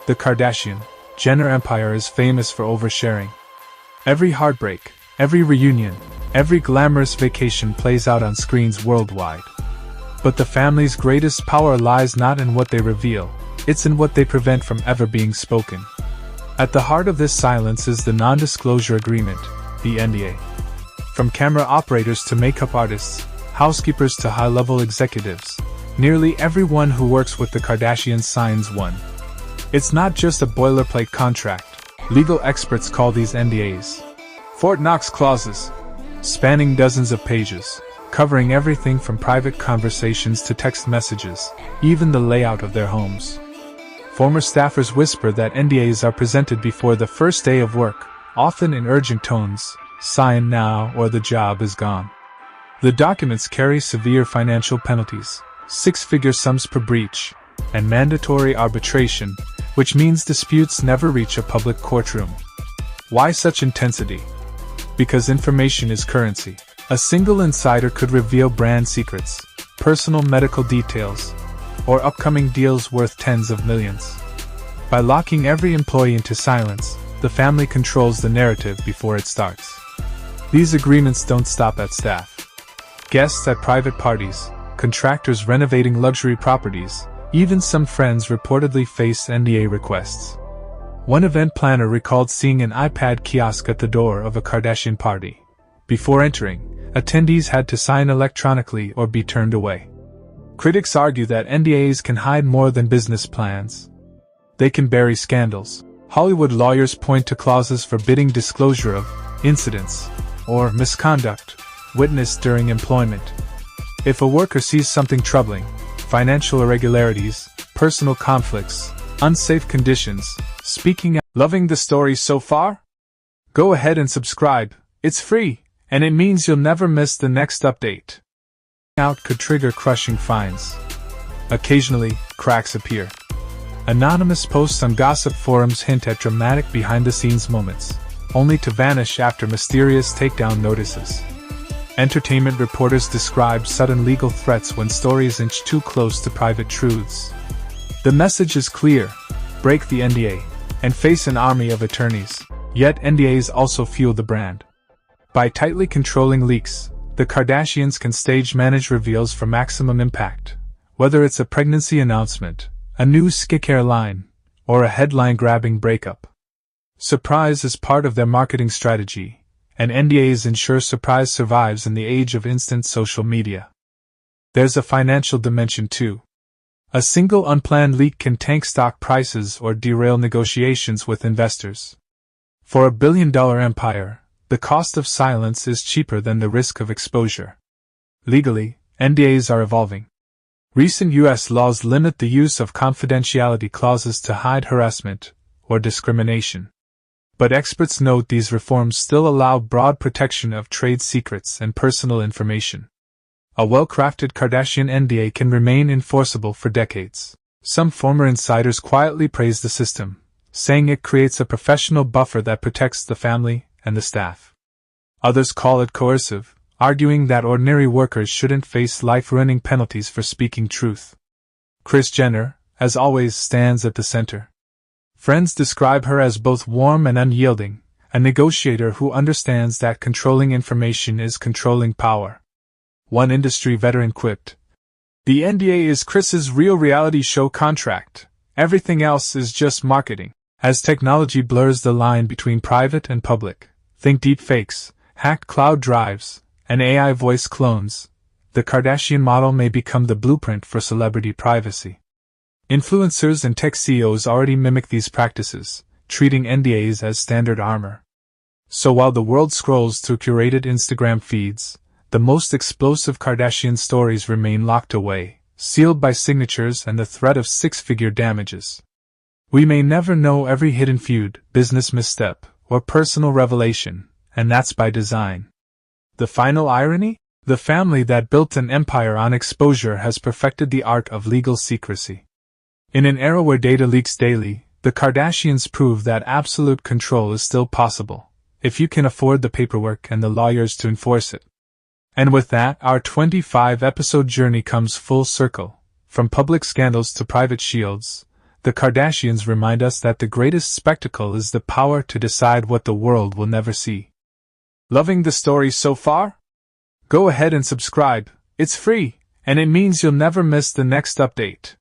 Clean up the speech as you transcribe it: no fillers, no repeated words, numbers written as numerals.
The Kardashian-Jenner empire is famous for oversharing. Every heartbreak, every reunion, every glamorous vacation plays out on screens worldwide. But the family's greatest power lies not in what they reveal, it's in what they prevent from ever being spoken. At the heart of this silence is the non-disclosure agreement, the NDA. From camera operators to makeup artists, housekeepers to high-level executives, nearly everyone who works with the Kardashians signs one. It's not just a boilerplate contract. Legal experts call these NDAs Fort Knox clauses, spanning dozens of pages, covering everything from private conversations to text messages, even the layout of their homes. Former staffers whisper that NDAs are presented before the first day of work, often in urgent tones, sign now or the job is gone. The documents carry severe financial penalties, six-figure sums per breach, and mandatory arbitration, which means disputes never reach a public courtroom. Why such intensity? Because information is currency. A single insider could reveal brand secrets, personal medical details, or upcoming deals worth tens of millions. By locking every employee into silence, the family controls the narrative before it starts. These agreements don't stop at staff. Guests at private parties, contractors renovating luxury properties, even some friends reportedly face NDA requests. One event planner recalled seeing an iPad kiosk at the door of a Kardashian party. Before entering, attendees had to sign electronically or be turned away. Critics argue that NDAs can hide more than business plans. They can bury scandals. Hollywood lawyers point to clauses forbidding disclosure of incidents or misconduct witnessed during employment. If a worker sees something troubling, financial irregularities, personal conflicts, unsafe conditions, speaking out. Loving the story so far? Go ahead and subscribe. It's free, and it means you'll never miss the next update. Out could trigger crushing fines. Occasionally, cracks appear. Anonymous posts on gossip forums hint at dramatic behind-the-scenes moments, only to vanish after mysterious takedown notices. Entertainment reporters describe sudden legal threats when stories inch too close to private truths. The message is clear: break the NDA, and face an army of attorneys. Yet NDAs also fuel the brand. By tightly controlling leaks, the Kardashians can stage-manage reveals for maximum impact. Whether it's a pregnancy announcement, a new skincare line, or a headline-grabbing breakup. Surprise is part of their marketing strategy, and NDAs ensure surprise survives in the age of instant social media. There's a financial dimension too. A single unplanned leak can tank stock prices or derail negotiations with investors. For a billion-dollar empire, the cost of silence is cheaper than the risk of exposure. Legally, NDAs are evolving. Recent U.S. laws limit the use of confidentiality clauses to hide harassment or discrimination. But experts note these reforms still allow broad protection of trade secrets and personal information. A well-crafted Kardashian NDA can remain enforceable for decades. Some former insiders quietly praise the system, saying it creates a professional buffer that protects the family and the staff. Others call it coercive, arguing that ordinary workers shouldn't face life-ruining penalties for speaking truth. Kris Jenner, as always, stands at the center. Friends describe her as both warm and unyielding, a negotiator who understands that controlling information is controlling power. One industry veteran quipped, "The NDA is Kris's real reality show contract. Everything else is just marketing." As technology blurs the line between private and public, think deepfakes, hacked cloud drives, and AI voice clones, the Kardashian model may become the blueprint for celebrity privacy. Influencers and tech CEOs already mimic these practices, treating NDAs as standard armor. So while the world scrolls through curated Instagram feeds, the most explosive Kardashian stories remain locked away, sealed by signatures and the threat of six-figure damages. We may never know every hidden feud, business misstep, or personal revelation, and that's by design. The final irony? The family that built an empire on exposure has perfected the art of legal secrecy. In an era where data leaks daily, the Kardashians prove that absolute control is still possible, if you can afford the paperwork and the lawyers to enforce it. And with that, our 25-episode journey comes full circle. From public scandals to private shields, The Kardashians remind us that the greatest spectacle is the power to decide what the world will never see. Loving the story so far? Go ahead and subscribe, it's free, and it means you'll never miss the next update.